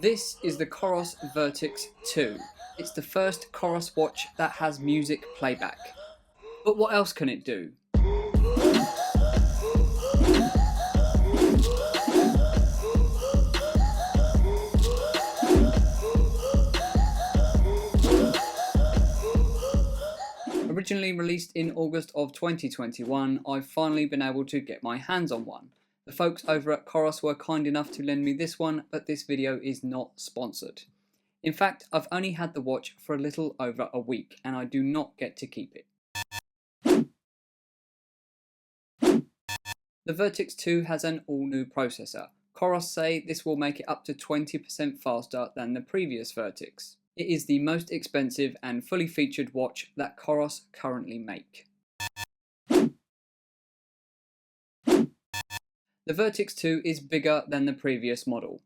This is the COROS VERTIX 2. It's the first COROS watch that has music playback. But what else can it do? Originally released in August of 2021, I've finally been able to get my hands on one. The folks over at COROS were kind enough to lend me this one, but this video is not sponsored. In fact, I've only had the watch for a little over a week and I do not get to keep it. The VERTIX 2 has an all-new processor. COROS say this will make it up to 20% faster than the previous VERTIX. It is the most expensive and fully featured watch that COROS currently make. The VERTIX 2 is bigger than the previous model,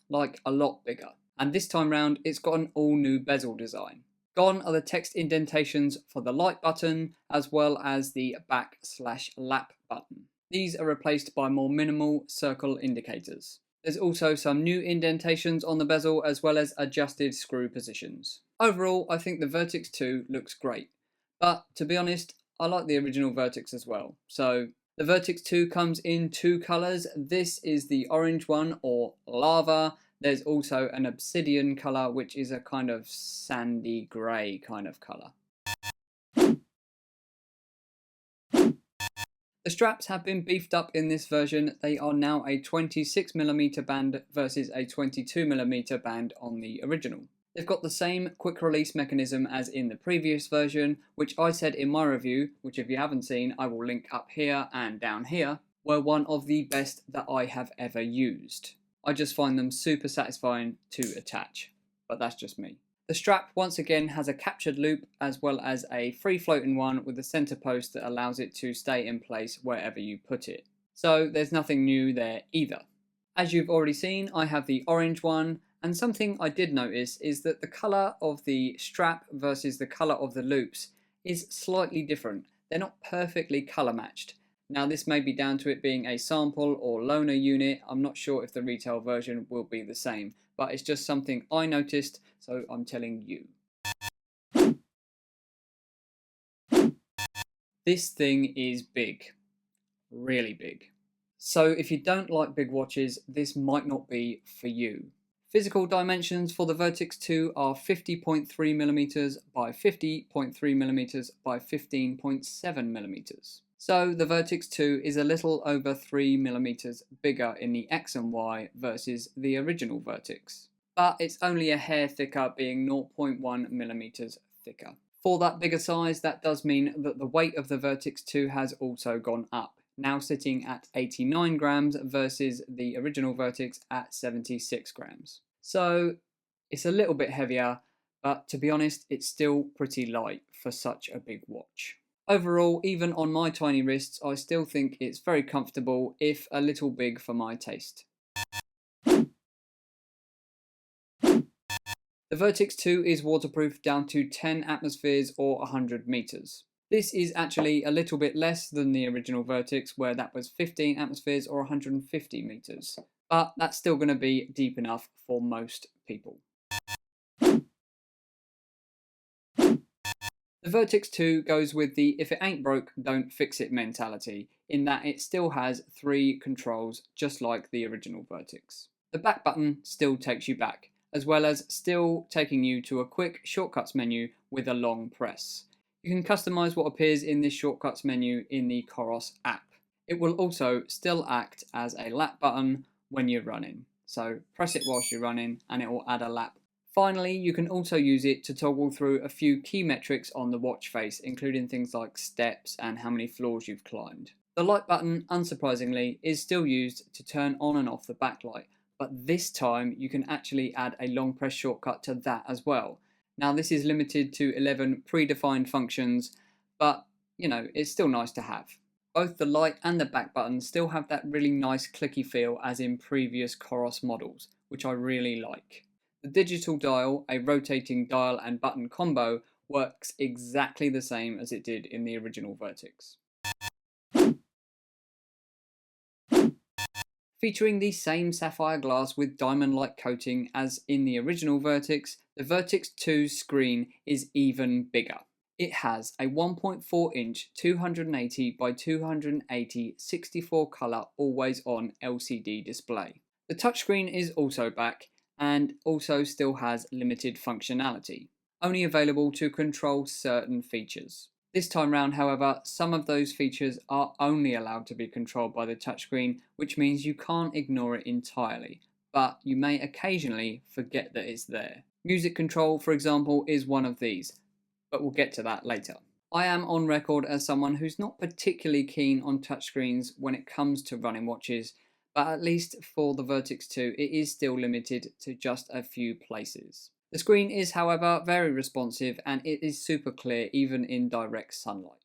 like a lot bigger, and this time round it's got an all new bezel design. Gone are the text indentations for the light button as well as the back/lap button. These are replaced by more minimal circle indicators. There's also some new indentations on the bezel as well as adjusted screw positions. Overall, I think the VERTIX 2 looks great, but to be honest, I like the original VERTIX as well, so the VERTIX 2 comes in two colours. This is the orange one, or lava. There's also an obsidian colour, which is a kind of sandy grey kind of colour. The straps have been beefed up in this version. They are now a 26mm band versus a 22mm band on the original. They've got the same quick release mechanism as in the previous version, which I said in my review, which if you haven't seen I will link up here and down here, were one of the best that I have ever used. I just find them super satisfying to attach, but that's just me. The strap once again has a captured loop as well as a free floating one with a centre post that allows it to stay in place wherever you put it. So there's nothing new there either. As you've already seen, I have the orange one. And something I did notice is that the colour of the strap versus the colour of the loops is slightly different. They're not perfectly colour matched. Now this may be down to it being a sample or loaner unit. I'm not sure if the retail version will be the same, but it's just something I noticed, so I'm telling you. This thing is big, really big. So if you don't like big watches, this might not be for you. Physical dimensions for the VERTIX 2 are 50.3mm by 50.3mm by 15.7mm. So the VERTIX 2 is a little over 3mm bigger in the X and Y versus the original VERTIX. But it's only a hair thicker, being 0.1mm thicker. For that bigger size, that does mean that the weight of the VERTIX 2 has also gone up, now sitting at 89 grams versus the original VERTIX at 76 grams. So it's a little bit heavier, but to be honest, it's still pretty light for such a big watch. Overall, even on my tiny wrists, I still think it's very comfortable, if a little big for my taste. The VERTIX 2 is waterproof down to 10 atmospheres or 100 meters. This is actually a little bit less than the original VERTIX, where that was 15 atmospheres or 150 meters. But that's still going to be deep enough for most people. The VERTIX 2 goes with the if it ain't broke, don't fix it mentality, in that it still has 3 controls just like the original VERTIX. The back button still takes you back, as well as still taking you to a quick shortcuts menu with a long press. You can customize what appears in this shortcuts menu in the COROS app. It will also still act as a lap button when you're running. So press it whilst you're running and it will add a lap. Finally, you can also use it to toggle through a few key metrics on the watch face, including things like steps and how many floors you've climbed. The light button, unsurprisingly, is still used to turn on and off the backlight, but this time you can actually add a long press shortcut to that as well. Now this is limited to 11 predefined functions, but you know, it's still nice to have. Both the light and the back button still have that really nice clicky feel as in previous COROS models, which I really like. The digital dial, a rotating dial and button combo, works exactly the same as it did in the original VERTIX. Featuring the same sapphire glass with diamond-like coating as in the original Vertix, the Vertix 2's screen is even bigger. It has a 1.4-inch 280 by 280 64 colour always-on LCD display. The touchscreen is also back and also still has limited functionality, only available to control certain features. This time round, however, some of those features are only allowed to be controlled by the touchscreen, which means you can't ignore it entirely, but you may occasionally forget that it's there. Music control, for example, is one of these, but we'll get to that later. I am on record as someone who's not particularly keen on touchscreens when it comes to running watches, but at least for the Vertix 2 it is still limited to just a few places. The screen is, however, very responsive and it is super clear even in direct sunlight.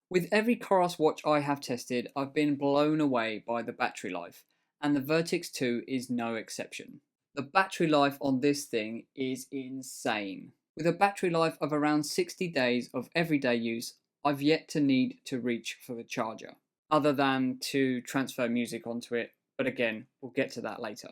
With every COROS watch I have tested, I've been blown away by the battery life, and the Vertix 2 is no exception. The battery life on this thing is insane. With a battery life of around 60 days of everyday use, I've yet to need to reach for the charger, other than to transfer music onto it, but again, we'll get to that later.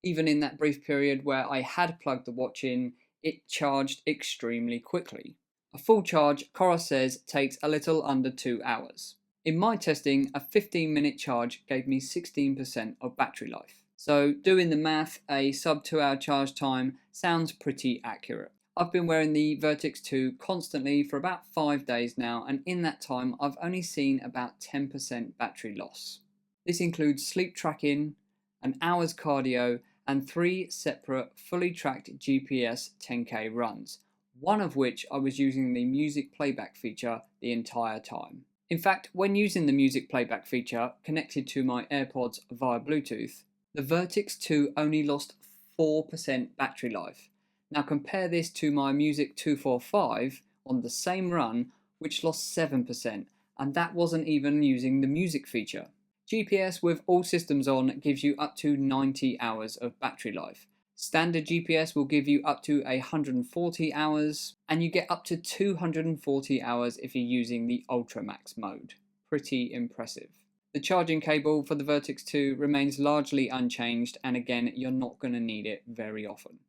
Even in that brief period where I had plugged the watch in, it charged extremely quickly. A full charge, COROS says, takes a little under 2 hours. In my testing, a 15-minute charge gave me 16% of battery life. So doing the math, a sub 2 hour charge time sounds pretty accurate. I've been wearing the Vertix 2 constantly for about 5 days now, and in that time I've only seen about 10% battery loss. This includes sleep tracking, an hour's cardio, and 3 separate fully tracked GPS 10K runs, one of which I was using the music playback feature the entire time. In fact, when using the music playback feature connected to my AirPods via Bluetooth, the Vertix 2 only lost 4% battery life. Now compare this to my Music 245 on the same run, which lost 7%, and that wasn't even using the music feature. GPS with all systems on gives you up to 90 hours of battery life. Standard GPS will give you up to 140 hours, and you get up to 240 hours if you're using the Ultra Max mode. Pretty impressive. The charging cable for the Vertix 2 remains largely unchanged, and again, you're not going to need it very often.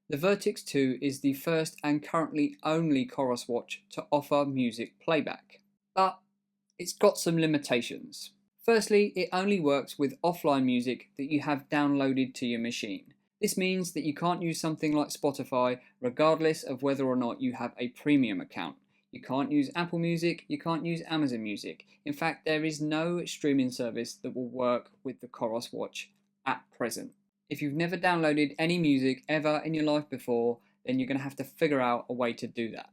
The Vertix 2 is the first and currently only COROS watch to offer music playback, but it's got some limitations. Firstly, it only works with offline music that you have downloaded to your machine. This means that you can't use something like Spotify regardless of whether or not you have a premium account. You can't use Apple Music, you can't use Amazon Music. In fact, there is no streaming service that will work with the COROS watch at present. If you've never downloaded any music ever in your life before, then you're going to have to figure out a way to do that.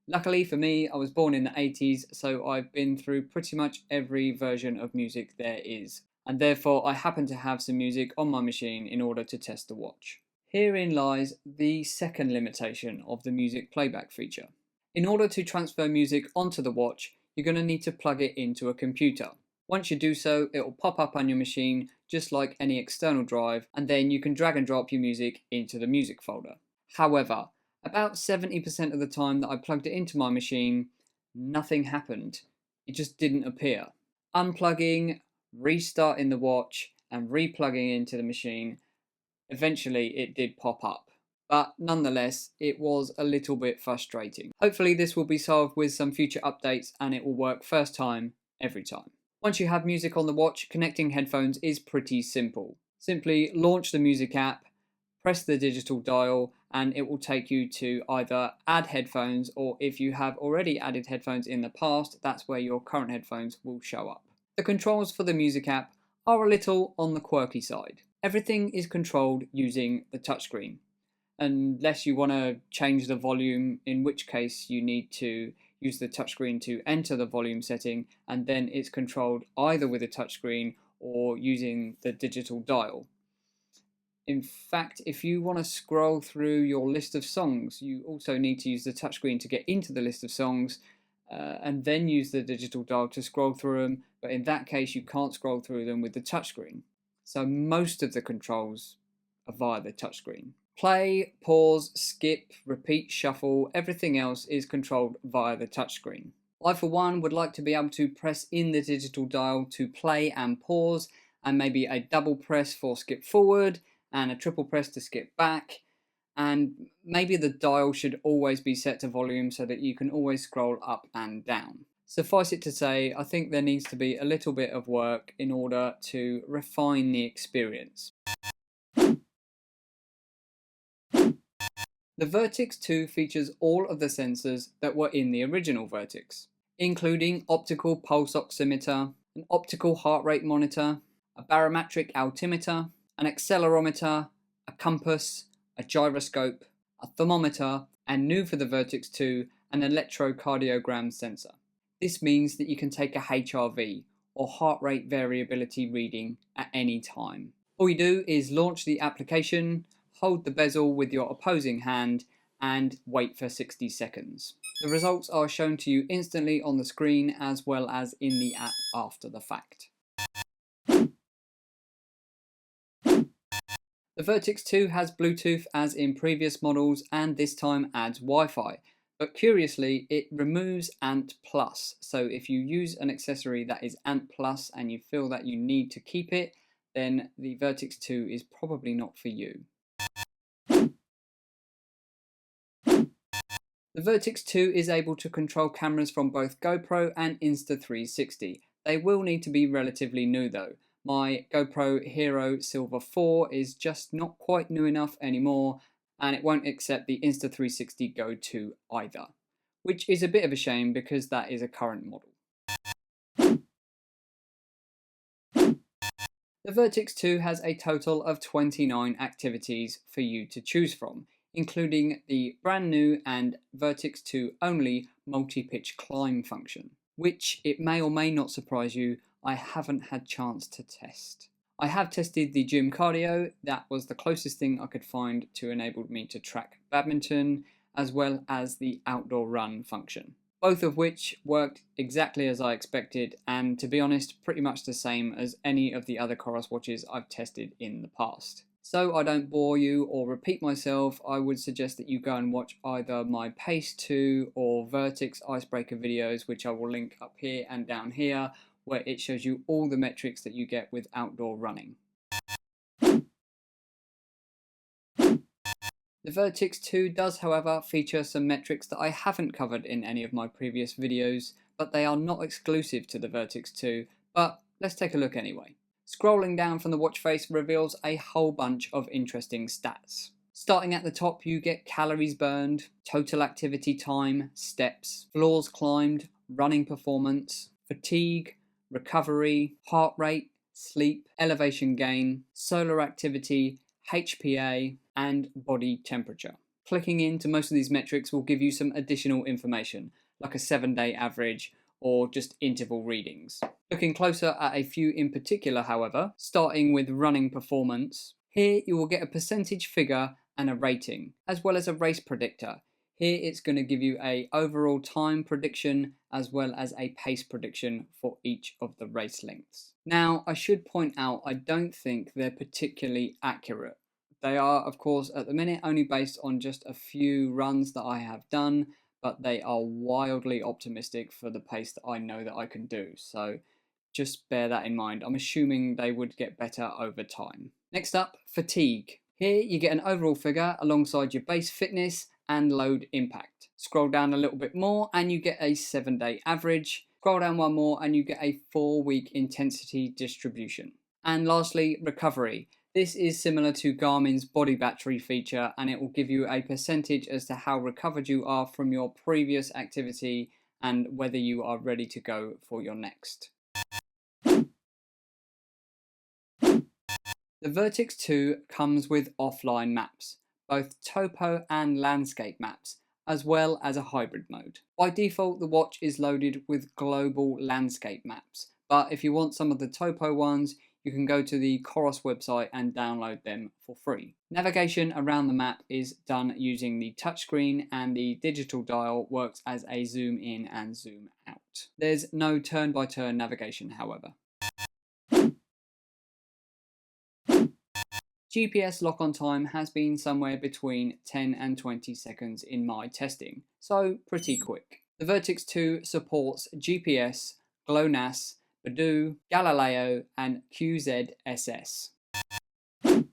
Luckily for me, I was born in the 80s, so I've been through pretty much every version of music there is, and therefore I happen to have some music on my machine in order to test the watch. Herein lies the second limitation of the music playback feature. In order to transfer music onto the watch, you're going to need to plug it into a computer. Once you do so, it will pop up on your machine just like any external drive, and then you can drag and drop your music into the music folder. However, about 70% of the time that I plugged it into my machine, nothing happened. It just didn't appear. Unplugging, restarting the watch, and replugging into the machine, eventually it did pop up. But nonetheless, it was a little bit frustrating. Hopefully this will be solved with some future updates and it will work first time, every time. Once you have music on the watch, connecting headphones is pretty simple. Simply launch the music app, press the digital dial, and it will take you to either add headphones, or if you have already added headphones in the past, that's where your current headphones will show up. The controls for the music app are a little on the quirky side. Everything is controlled using the touchscreen, unless you want to change the volume, in which case you need to use the touchscreen to enter the volume setting, and then it's controlled either with a touchscreen or using the digital dial. In fact, if you want to scroll through your list of songs, you also need to use the touchscreen to get into the list of songs, and then use the digital dial to scroll through them, but in that case you can't scroll through them with the touchscreen. So most of the controls are via the touchscreen. Play, pause, skip, repeat, shuffle, everything else is controlled via the touchscreen. I for one would like to be able to press in the digital dial to play and pause, and maybe a double press for skip forward and a triple press to skip back, and maybe the dial should always be set to volume so that you can always scroll up and down. Suffice it to say, I think there needs to be a little bit of work in order to refine the experience. The Vertix 2 features all of the sensors that were in the original Vertix, including optical pulse oximeter, an optical heart rate monitor, a barometric altimeter, an accelerometer, a compass, a gyroscope, a thermometer, and new for the Vertix 2, an electrocardiogram sensor. This means that you can take a HRV, or heart rate variability reading, at any time. All you do is launch the application, hold the bezel with your opposing hand, and wait for 60 seconds. The results are shown to you instantly on the screen as well as in the app after the fact. The Vertix 2 has Bluetooth as in previous models and this time adds Wi-Fi, but curiously it removes Ant+, so if you use an accessory that is Ant+ and you feel that you need to keep it, then the Vertix 2 is probably not for you. The Vertix 2 is able to control cameras from both GoPro and Insta360. They will need to be relatively new though. My GoPro Hero Silver 4 is just not quite new enough anymore, and it won't accept the Insta360 Go 2 either, which is a bit of a shame because that is a current model. The Vertix 2 has a total of 29 activities for you to choose from, including the brand new and Vertix 2 only multi-pitch climb function, which, it may or may not surprise you, I haven't had chance to test. I have tested the gym cardio. That was the closest thing I could find to enable me to track badminton, as well as the outdoor run function, both of which worked exactly as I expected, and to be honest, pretty much the same as any of the other COROS watches I've tested in the past. So I don't bore you or repeat myself, I would suggest that you go and watch either my Pace 2 or Vertix Icebreaker videos, which I will link up here and down here, where it shows you all the metrics that you get with outdoor running. The Vertix 2 does, however, feature some metrics that I haven't covered in any of my previous videos, but they are not exclusive to the Vertix 2, but let's take a look anyway. Scrolling down from the watch face reveals a whole bunch of interesting stats. Starting at the top, you get calories burned, total activity time, steps, floors climbed, running performance, fatigue, recovery, heart rate, sleep, elevation gain, solar activity, HPA, and body temperature. Clicking into most of these metrics will give you some additional information, like a 7-day average or just interval readings. Looking closer at a few in particular, however, starting with running performance, here you will get a percentage figure and a rating, as well as a race predictor. Here it's going to give you a overall time prediction as well as a pace prediction for each of the race lengths. Now, I should point out I don't think they're particularly accurate. They are, of course, at the minute only based on just a few runs that I have done, but they are wildly optimistic for the pace that I know that I can do. So just bear that in mind. I'm assuming they would get better over time. Next up, fatigue. Here you get an overall figure alongside your base fitness and load impact. Scroll down a little bit more and you get a 7-day average. Scroll down one more and you get a 4-week intensity distribution. And lastly, recovery. This is similar to Garmin's body battery feature, and it will give you a percentage as to how recovered you are from your previous activity and whether you are ready to go for your next. The Vertix 2 comes with offline maps, both topo and landscape maps, as well as a hybrid mode. By default, the watch is loaded with global landscape maps, but if you want some of the topo ones, you can go to the COROS website and download them for free. Navigation around the map is done using the touchscreen, and the digital dial works as a zoom in and zoom out. There's no turn-by-turn navigation, however. GPS lock-on time has been somewhere between 10 and 20 seconds in my testing, so pretty quick. The Vertix 2 supports GPS, GLONASS, Badoo, Galileo and QZSS. The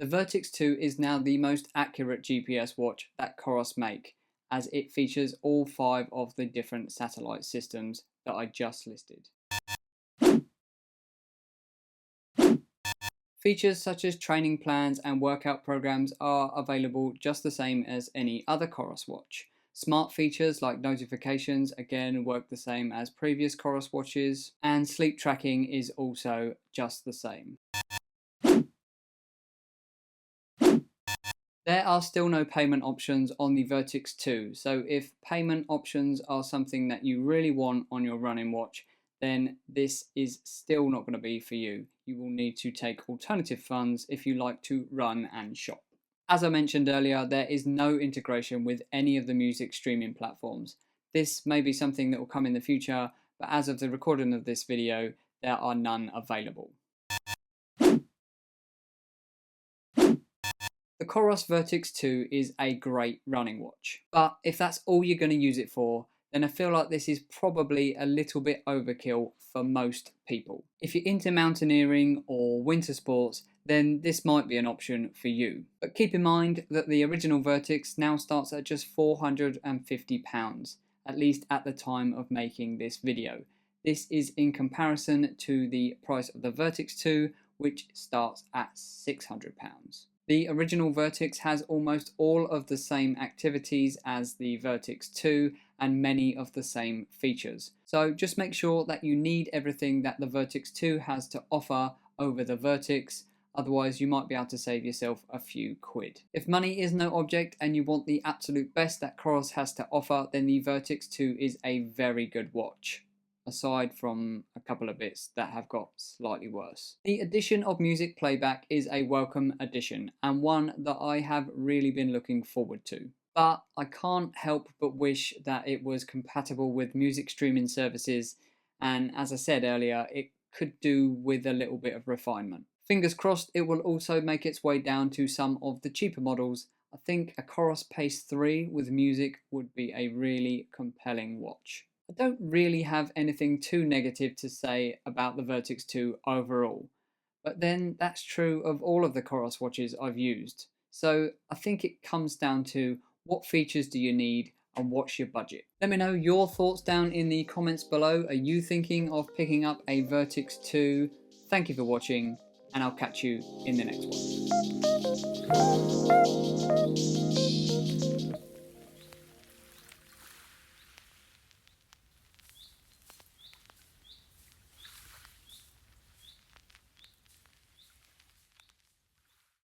Vertix 2 is now the most accurate GPS watch that COROS make, as it features all 5 of the different satellite systems that I just listed. Features such as training plans and workout programs are available just the same as any other COROS watch. Smart features like notifications again work the same as previous COROS watches, and sleep tracking is also just the same. There are still no payment options on the Vertix 2, so if payment options are something that you really want on your running watch, then this is still not going to be for you. You will need to take alternative funds if you like to run and shop. As I mentioned earlier, there is no integration with any of the music streaming platforms. This may be something that will come in the future, but as of the recording of this video, there are none available. The COROS VERTIX 2 is a great running watch, but if that's all you're going to use it for, then I feel like this is probably a little bit overkill for most people. If you're into mountaineering or winter sports, then this might be an option for you. But keep in mind that the original Vertix now starts at just £450, at least at the time of making this video. This is in comparison to the price of the Vertix 2, which starts at £600. The original Vertix has almost all of the same activities as the Vertix 2 and many of the same features. So just make sure that you need everything that the Vertix 2 has to offer over the Vertix, otherwise you might be able to save yourself a few quid. If money is no object and you want the absolute best that COROS has to offer, then the Vertix 2 is a very good watch, aside from a couple of bits that have got slightly worse. The addition of music playback is a welcome addition and one that I have really been looking forward to. But I can't help but wish that it was compatible with music streaming services, and as I said earlier, it could do with a little bit of refinement. Fingers crossed it will also make its way down to some of the cheaper models. I think a COROS Pace 3 with music would be a really compelling watch. I don't really have anything too negative to say about the Vertix 2 overall, but then that's true of all of the COROS watches I've used. So I think it comes down to what features do you need and what's your budget. Let me know your thoughts down in the comments below. Are you thinking of picking up a Vertix 2? Thank you for watching, and I'll catch you in the next one.